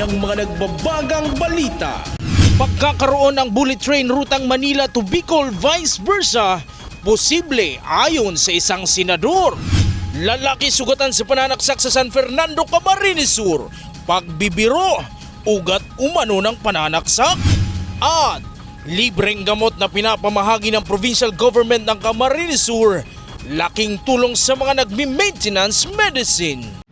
ng mga nagbabagang balita. Pagkakaroon ng bullet train rutang Manila to Bicol vice versa, posible ayon sa isang senador. Lalaki sugatan sa pananaksak sa San Fernando, Camarines Sur. Pagbibiro, ugat umano ng pananaksak. At libreng gamot na pinapamahagi ng provincial government ng Camarines Sur. Laking tulong sa mga nagmi-maintenance medicine.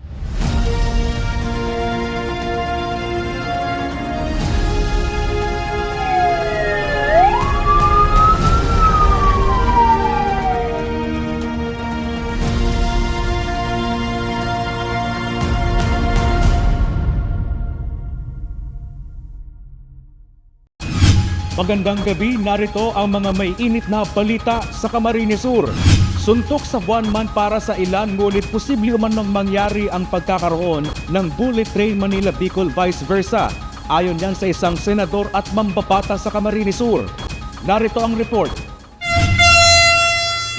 Magandang gabi, narito ang mga may init na balita sa Camarines Sur. Suntok sa buwanman para sa ilan, ngunit posible umanong mangyari ang pagkakaroon ng bullet train Manila-Bicol vice versa. Ayon yan sa isang senador at mambabata sa Camarines Sur. Narito ang report.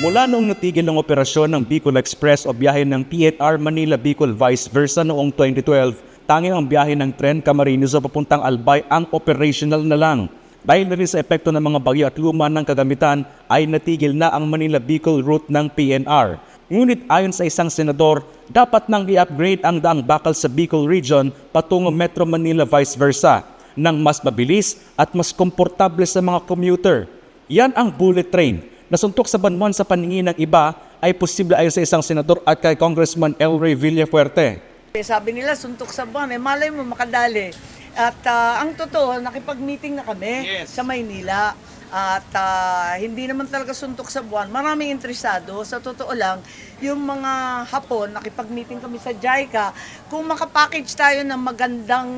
Mula noong natigil ang operasyon ng Bicol Express o biyahe ng PNR Manila-Bicol vice versa noong 2012, tanging ang biyahe ng tren Camarines Sur papuntang Albay ang operational na lang. Dahil na rin sa epekto ng mga bagyo at luma ng kagamitan ay natigil na ang Manila-Bicol route ng PNR. Ngunit ayon sa isang senador, dapat nang i-upgrade ang daang bakal sa Bicol Region patungo Metro Manila vice versa nang mas mabilis at mas komportable sa mga commuter. Yan ang bullet train na suntok sa banwan sa paningin ng iba ay posible ayon sa isang senador at kay Congressman El Rey Villafuerte. Sabi nila suntok sa buwan, malay mo makadali. At ang totoo, nakipag-meeting na kami sa Maynila. At hindi naman talaga suntok sa buwan. Maraming interesado. Sa totoo lang, yung mga Hapon, nakipag-meeting kami sa JICA, kung makapackage tayo ng magandang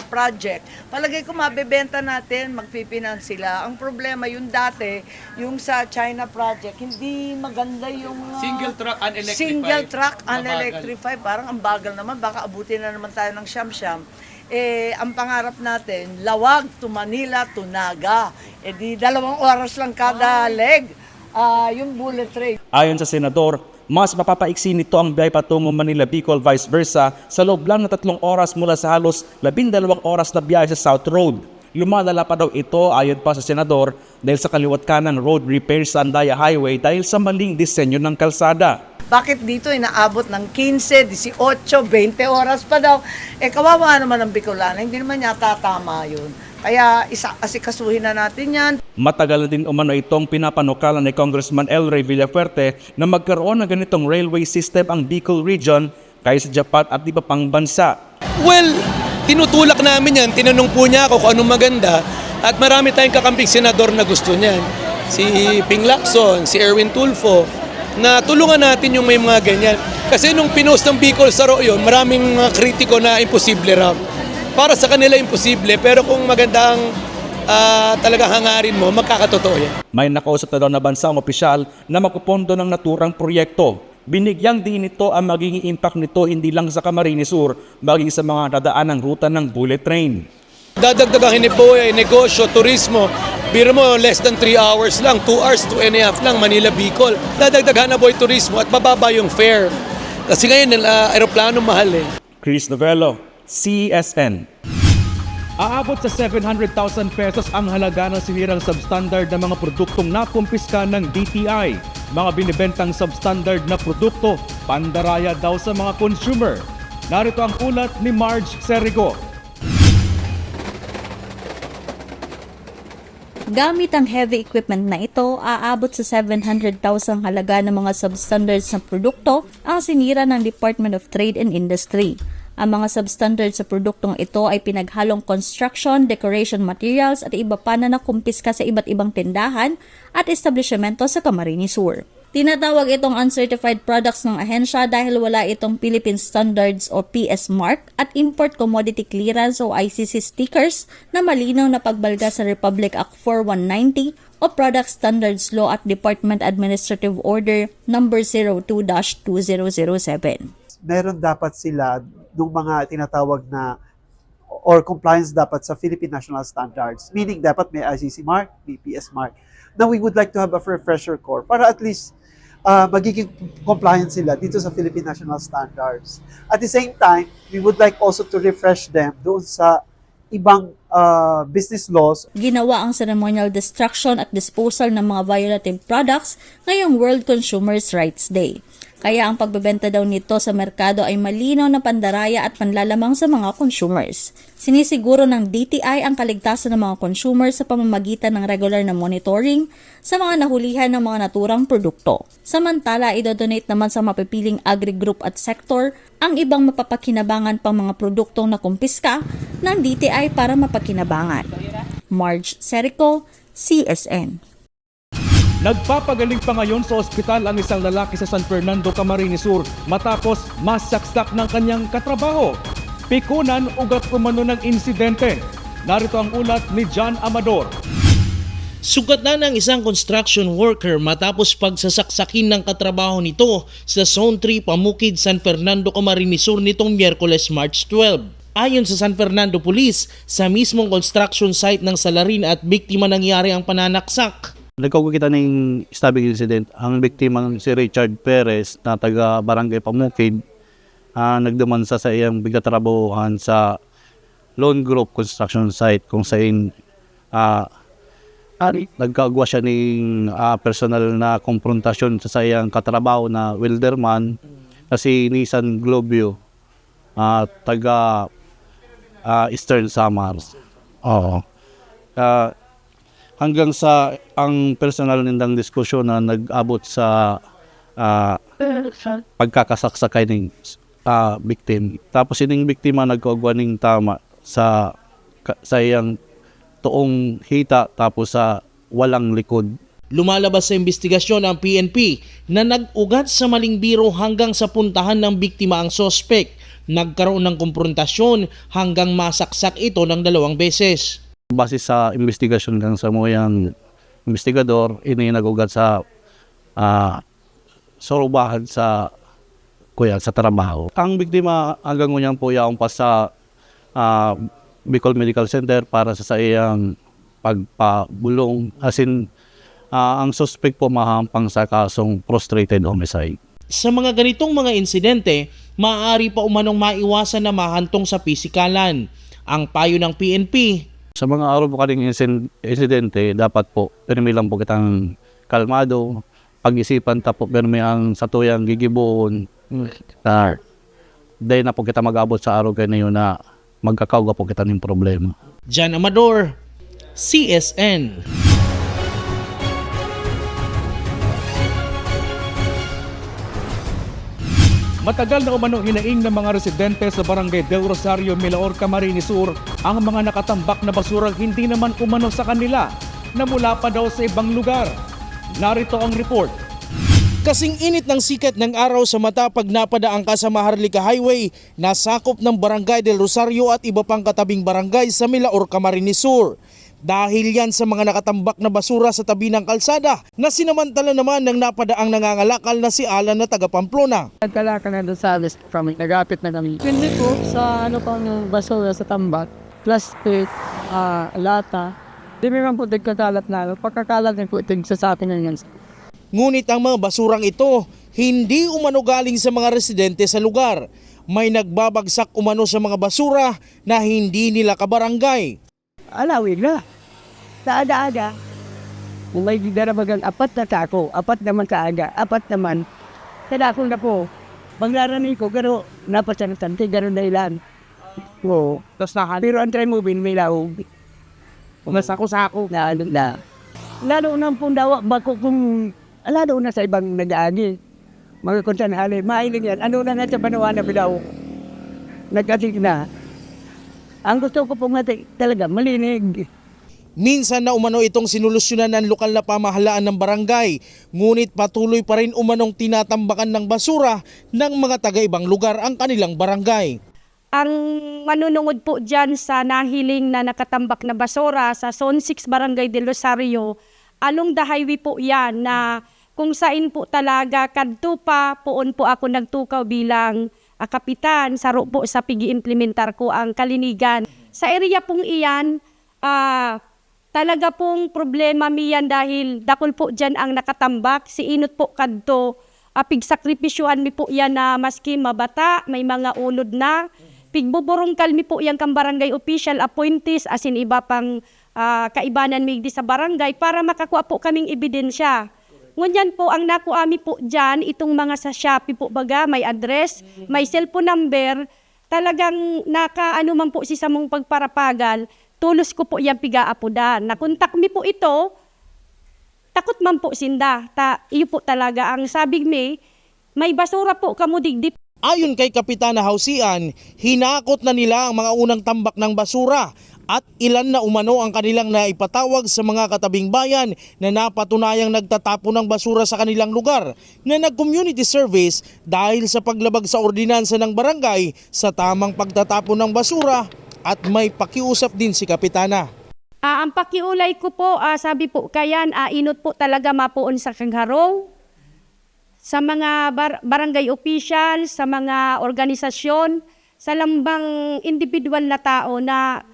project, palagay ko mabebenta natin, magpipinance sila. Ang problema, yung dati, yung sa China project, hindi maganda yung single truck unelectrified. Parang ang bagal naman, baka abutin na naman tayo ng siyam-siyam. Ang pangarap natin, Lawag to Manila to Naga. Di 2 oras lang kada leg, yung bullet train. Ayon sa senador, mas mapapaiksi nito ang biyahe patungo Manila-Bicol vice versa sa loob lang ng 3 oras mula sa halos 12 oras na biyahe sa South Road. Lumalala pa daw ito ayon pa sa senador dahil sa kaliwat kanang road repair sa Andaya Highway dahil sa maling disenyo ng kalsada. Bakit dito inaabot ng 15, 18, 20 oras pa daw? Kawawa naman ang Bicolana, hindi naman yata tama yun. Kaya asikasuhin na natin yan. Matagal na din umano itong pinapanukalan ni Congressman El Rey Villafuerte na magkaroon ng ganitong railway system ang Bicol Region kaya sa Japan at iba pang bansa. Well, tinutulak namin yan. Tinanong po niya ako kung anong maganda at marami tayong kakamping senador na gusto niyan. Si Ping Lacson, si Erwin Tulfo, na tulungan natin yung may mga ganyan. Kasi nung pinost ng Bicol Saro yun, maraming mga kritiko na imposible raw. Para sa kanila imposible, pero kung maganda ang talaga hangarin mo, magkakatotoo yan. May nakausap na daw na bansang opisyal na magpupondo ng naturang proyekto. Binigyang din ito ang magiging impact nito hindi lang sa Camarines Sur, maging sa mga dadaan ng ruta ng bullet train. Dadagdagan po negosyo, turismo. Biro mo, less than 3 hours lang, 2 hours, 2.5 lang, Manila-Bicol. Dadagdagan na po yung turismo at bababa yung fare. Kasi ngayon, aeroplano mahal eh. Chris Novello, CSN. Aabot sa 700,000 pesos ang halaga ng sinirang substandard na mga produktong nakumpiska ng DTI. Mga binibentang substandard na produkto, pandaraya daw sa mga consumer. Narito ang ulat ni Marge Serigo. Gamit ang heavy equipment na ito, aabot sa 700,000 halaga ng mga substandards na produkto ang sinira ng Department of Trade and Industry. Ang mga substandards sa produktong ito ay pinaghalong construction, decoration materials at iba pa na nakumpiska sa iba't ibang tindahan at establishmento sa Camarines Sur. Tinatawag itong uncertified products ng ahensya dahil wala itong Philippine Standards o PS Mark at Import Commodity Clearance o ICC stickers na malinaw na pagbalga sa Republic Act 4190 o Product Standards Law at Department Administrative Order No. 02-2007. Meron dapat sila ng mga tinatawag na or compliance dapat sa Philippine National Standards, meaning dapat may ICC mark, may PS mark. Now we would like to have a refresher core para at least magiging compliant sila dito sa Philippine National Standards. At the same time, we would like also to refresh them doon sa ibang business laws. Ginawa ang ceremonial destruction at disposal ng mga violative products ngayong World Consumers' Rights Day. Kaya ang pagbebenta daw nito sa merkado ay malinaw na pandaraya at panlalamang sa mga consumers. Sinisiguro ng DTI ang kaligtasan ng mga consumers sa pamamagitan ng regular na monitoring sa mga nahulihan ng mga naturang produkto. Samantala, idodonate naman sa mapipiling agri-group at sector ang ibang mapapakinabangan pang mga produktong nakumpiska ng DTI para mapakinabangan. Marge Serico, CSN. Nagpapagaling pa ngayon sa ospital ang isang lalaki sa San Fernando, Camarines Sur matapos masaksak ng kanyang katrabaho. Pikunan ugat umano ng insidente. Narito ang ulat ni John Amador. Sugat na ng isang construction worker matapos pagsasaksakin ng katrabaho nito sa Zone 3 Pamukid, San Fernando, Camarines Sur nitong Miyerkules, March 12. Ayon sa San Fernando Police, sa mismong construction site ng salarin at biktima nangyari ang pananaksak. Nagkakita ng stabbing incident. Ang biktima si Richard Perez na taga Barangay Pamukid, nagdemansa sa iyang bigtatrabahuhan sa Lone Group construction site kung saan nagkagwa siya ng personal na konfrontasyon sa iyang katrabaho na welderman na si Nissan Globio, taga Eastern Samar. Oo. Hanggang sa ang personal nindang diskusyon na nag-abot sa pagkakasaksakay ng victim. Tapos ining biktima nagkagwa ng tama sa iyang tuong hita tapos sa walang likod. Lumalabas sa investigasyon ang PNP na nag-ugat sa maling biro hanggang sa puntahan ng biktima ang sospek. Nagkaroon ng konfrontasyon hanggang masaksak ito ng 2 beses. Base sa investigasyon ng samuyang investigador, ini nag-ugat sa sorubahan sa trabaho. Ang biktima hanggang ngunyang po yaong pa sa Bicol Medical Center para sa iyang pagpabulong. As in, ang suspect po mahampang sa kasong prostrated homicide. Sa mga ganitong mga insidente, maaari pa umanong maiwasan na mahantong sa pisikalan. Ang payo ng PNP, sa mga araw po kaning insidente, dapat po, permi lang po kitang kalmado, pag-isipan tapo, permi ang satuyang gigibuon, dahil na po kita mag-abot sa araw kayo na yun na magkakauga po kita ng problema. John Amador, CSN. Matagal na umanong hinaing ng mga residente sa Barangay Del Rosario, Milaor, Camarines Sur ang mga nakatambak na basurang hindi naman umano sa kanila na mula pa daw sa ibang lugar. Narito ang report. Kasing init ng sikat ng araw sa mata pag napadaang ka sa Maharlika Highway na sakop ng Barangay Del Rosario at iba pang katabing barangay sa Milaor, Camarines Sur. Dahil yan sa mga nakatambak na basura sa tabi ng kalsada na sinamantala naman ng napadaang nangangalakal na si Alan na taga Pamplona. Nagkalakal na doon sa list from nagapit na kami. Hindi po sa pang basura sa tambak, plastic, lata. Di naman po nagkakalat na. Pagkakalat na po ito sa atin na yan. Ngunit ang mga basurang ito, hindi umano galing sa mga residente sa lugar. May nagbabagsak umano sa mga basura na hindi nila kabarangay. Alawig na. Sa aga-aga. Kung may darabagan, 4 na tako, 4 naman sa aga, 4 naman. Sa dakong na po, maglaranin ko, garo, napasanatanti, garo na ilan. Oo. Pero ang try mo, may lawog. Masako-sako. Na. Lalo na pong dawa, bako kung, lalo na sa ibang nag-aagi. Mga konsanhali, mahiling yan. Ano na sa panawa na bilaw? Nag-atig na. Ang gusto ko pong talaga malinig. Minsan na umano itong sinulusyonan ng lokal na pamahalaan ng barangay, ngunit patuloy pa rin umanong tinatambakan ng basura ng mga taga-ibang lugar ang kanilang barangay. Ang manunungod po dyan sa nahiling na nakatambak na basura sa Zone 6 Barangay Del Rosario, along the highway po yan na kung saan po talaga kadto pa poon po ako nagtukaw bilang kapitan, saro po sa pigi-implementar ko ang kalinigan. Sa area pong iyan, Talaga pong problema miyan dahil dakol po dyan ang nakatambak. Si inot po kadto, pigsakripisyuhan mi po yan na maski mabata, may mga ulod na. Pigbuburong kalmi po yan kang barangay official appointees, asin iba pang kaibanan migdi sa barangay para makakuha po kaming ebidensya. Ngunyan po, ang nakuami po dyan, itong mga sa Shopee po baga, may address, may cellphone number, talagang nakaano man po si samong pagparapagal, tulos ko po yung piga-apudan. Nakontak mi po ito, takot man po sinda. Iyo po talaga ang sabi mi, may basura po kamo digdip. Ayon kay Kapitana Hausian, hinakot na nila ang mga unang tambak ng basura at ilan na umano ang kanilang naipatawag sa mga katabing bayan na napatunayang nagtatapon ng basura sa kanilang lugar na nag-community service dahil sa paglabag sa ordinansa ng barangay sa tamang pagtatapon ng basura at may pakiusap din si Kapitana. Ang pakiulay ko po, sabi po kayan, inot po talaga mapuon sa kangharong, sa mga barangay official, sa mga organisasyon, sa lambang individual na tao na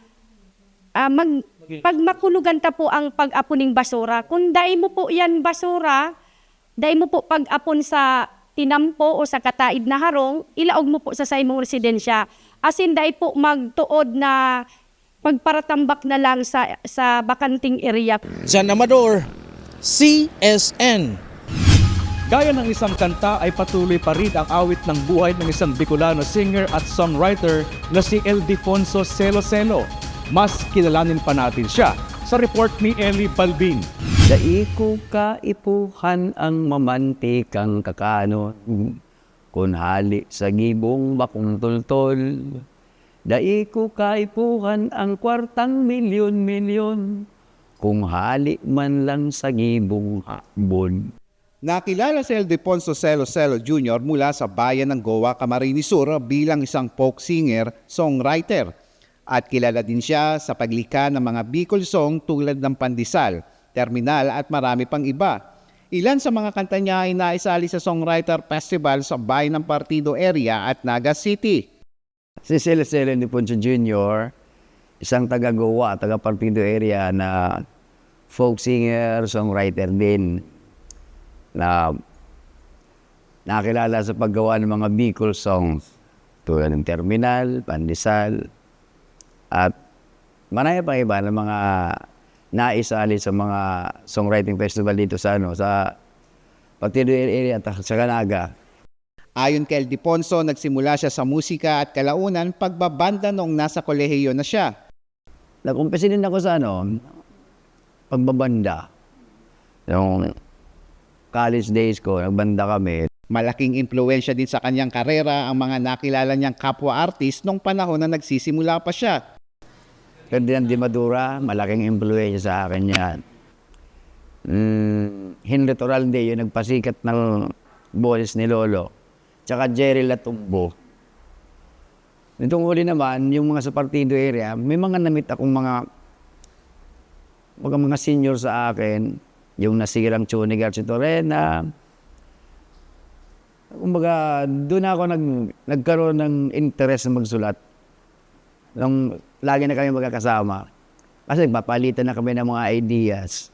pag makulugan ta po ang pag-apuning basura. Kung dai mo po yan basura, dai mo po pag-apon sa tinampo o sa kataid na harong, ilaog mo po sa saimong residensya. Asin dai po magtuod na pagparatambak na lang sa bakanting area. Jan Amador, CSN. Gaya ng isang kanta ay patuloy pa rin ang awit ng buhay ng isang Bicolano singer at songwriter na si Ildefonso Celo Celo. Mas kilalanin pa natin siya sa report ni Eli Balbin. Daiko ka ipuhan ang mamantikang kakanon, kunhali sa gibong bakong tultol. Daiko ka ipuhan ang kwartang milyon-milyon, kung hali man lang sa gibong hakbon. Nakilala si Ildefonso Celo Celo Jr. mula sa bayan ng Goa, Camarines Sur bilang isang folk singer, songwriter. At kilala din siya sa paglikha ng mga Bicol song tulad ng Pandesal, Terminal at marami pang iba. Ilan sa mga kanta niya ay naisali sa Songwriter Festival sa Bayan ng Partido area at Naga City. Si Celo Celo Ildefonso Jr., isang taga-Goa, taga-Partido area na folk singer, songwriter din, na nakilala sa paggawa ng mga Bicol songs tulad ng Terminal, Pandesal, at marami pa iba ng mga naisali sa mga songwriting festival dito sa Partido area at sa Naga. Ayon kay Ildefonso, nagsimula siya sa musika at kalaunan pagbabanda noong nasa kolehiyo na siya. Nag-umpisa din ako sa pagbabanda. Yung college days ko, nagbanda kami. Malaking impluwensya din sa kanyang karera ang mga nakilala niyang kapwa-artist nung panahon na nagsisimula pa siya. Ferdinand de Madura, malaking impluwensya sa akin yan. Henry Toralde, yung nagpasikat ng boses ni Lolo. Tsaka Jerry Latumbo. Nitong huli naman, yung mga sa Partido area, may mga namit akong mga senior sa akin. Yung nasirang Chuni Garcia Torena. Kumbaga, doon ako nagkaroon ng interest na magsulat. Nung lagi na kami magkakasama. Kasi papalitan na kami ng mga ideas.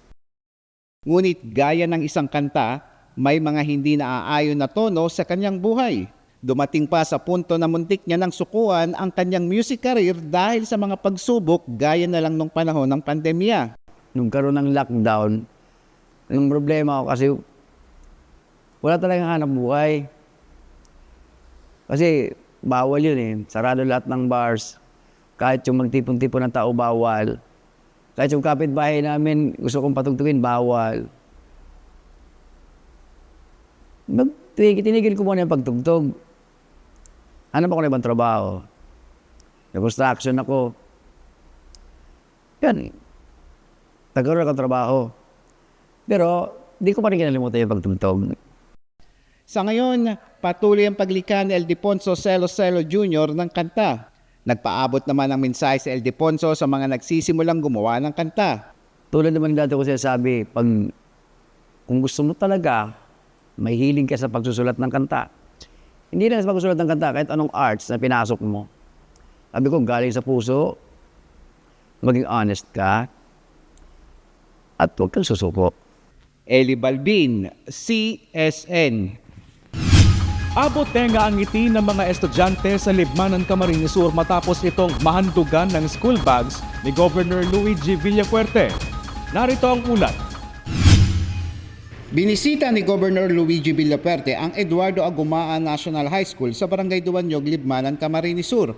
Ngunit gaya ng isang kanta, may mga hindi naaayon na tono sa kanyang buhay. Dumating pa sa punto na muntik niya ng sukuan ang kanyang music career dahil sa mga pagsubok gaya na lang nung panahon ng pandemya. Nung karoon ng lockdown, yung problema ko kasi wala talagang hanap buhay. Kasi bawal yun sarado lahat ng bars. Kahit yung magtipon-tipon ng tao, bawal. Kahit yung kapitbahay namin, gusto kong patugtugin, bawal. Tinigil ko muna yung pagtugtog. Hanap ako na ibang trabaho. Nag-construction ako. Yan. Nagkaroon ako trabaho. Pero, di ko pa rin kinalimutan yung pagtugtog. Sa ngayon, patuloy ang paglikha ni Ildefonso Celo Celo Jr. ng kanta. Nagpaabot naman ang mensahe si Ildefonso sa mga nagsisimulang gumawa ng kanta. Tulad naman dati ko sinasabi, kung gusto mo talaga, may hiling ka sa pagsusulat ng kanta. Hindi na sa pagsusulat ng kanta, kahit anong arts na pinasok mo. Sabi ko, galing sa puso, maging honest ka, at huwag kang susuko. Eli Balbin, CSN. Abot tenga ang ngiti ng mga estudyante sa Libmanan, Camarines Sur matapos itong mahandugan ng school bags ni Governor Luigi Villafuerte. Narito ang ulat. Binisita ni Governor Luigi Villafuerte ang Eduardo Agumaan National High School sa Barangay Duanyog, Libmanan, Camarines Sur.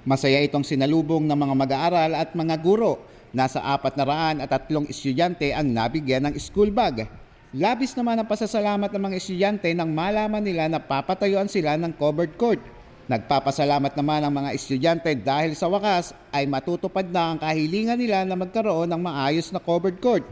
Masaya itong sinalubong ng mga mag-aaral at mga guro. Nasa 403 estudyante ang nabigyan ng school bag. Labis naman ang pasasalamat ng mga estudyante nang malaman nila na papatayuan sila ng covered court. Nagpapasalamat naman ang mga estudyante dahil sa wakas ay matutupad na ang kahilingan nila na magkaroon ng maayos na covered court.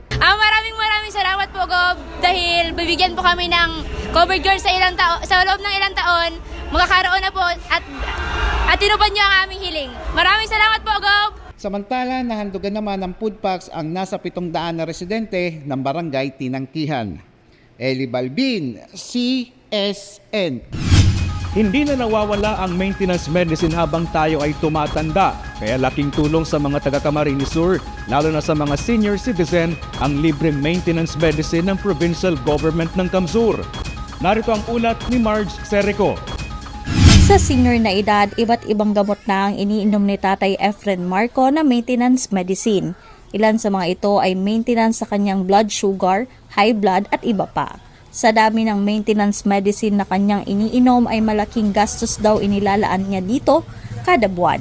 Maraming salamat po, Gob, dahil bibigyan po kami ng covered court sa loob ng ilang taon. Magkakaroon na po at tinupad niyo ang aming hiling. Maraming salamat po, Gob! Samantala, nahandugan naman ng food packs ang nasa 700 na residente ng Barangay Tinangkihan. Eli Balbin, CSN. Hindi na nawawala ang maintenance medicine habang tayo ay tumatanda. Kaya laking tulong sa mga taga Camarines Sur, lalo na sa mga senior citizen, ang libreng maintenance medicine ng provincial government ng Kamsur. Narito ang ulat ni Marge Serico. Sa senior na edad, iba't ibang gamot na ang iniinom ni Tatay Efren Marco na maintenance medicine. Ilan sa mga ito ay maintenance sa kanyang blood sugar, high blood at iba pa. Sa dami ng maintenance medicine na kanyang iniinom ay malaking gastos daw inilalaan niya dito kada buwan.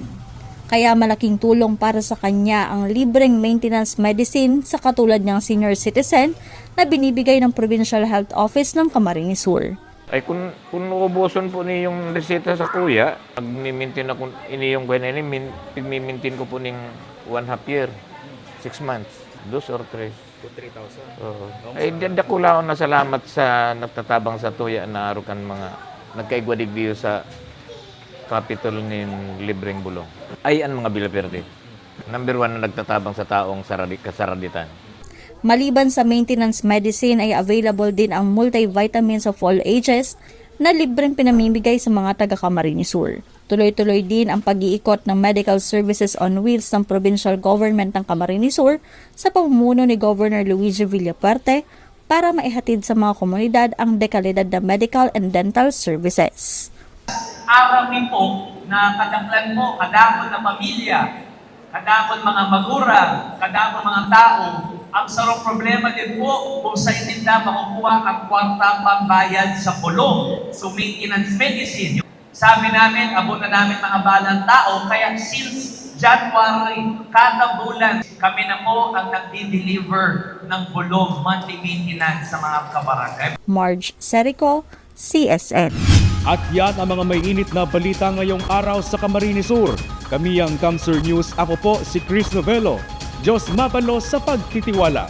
Kaya malaking tulong para sa kanya ang libreng maintenance medicine sa katulad niyang senior citizen na binibigay ng Provincial Health Office ng Camarines Sur. Ay kung ubuson po ni yung reseta sa kuya, mag-maintain ako, iniyong ko na pag-maintain ko po ng 1/2 year, 6 months, 2 or 3. 3,000? Ay dadakula ako na salamat sa nagtatabang sa tuya na arukan mga nagkaigwadigdiyo sa capital ni libreng bulong. Ay ang mga Villafuerte. Number 1 na nagtatabang sa taong kasaraditan. Maliban sa maintenance medicine ay available din ang multivitamins of all ages na libreng pinamimigay sa mga taga Camarines Sur. Tuloy-tuloy din ang pag-iikot ng medical services on wheels ng provincial government ng Camarines Sur sa pamumuno ni Governor Luigi Villafuerte para maihatid sa mga komunidad ang dekalidad na medical and dental services. Arami po na kadaklan mo, kadakon na pamilya, kadakon mga magurang, kadakon mga tao, ang sarong problema din po kung sa itinda makukuha ang kwarta pambayad sa bulong. So maintenance medicine. Sabi namin, abot na namin mga balang tao, kaya since January, kada bulan, kami na po ang nagdi-deliver ng bulong monthly maintenance sa mga kabarangay. Marge Serico, CSN. At yan ang mga may init na balita ngayong araw sa Camarines Sur. Kami ang Kamsur News. Ako po si Chris Novello. Diyos mabalos sa pagtitiwala.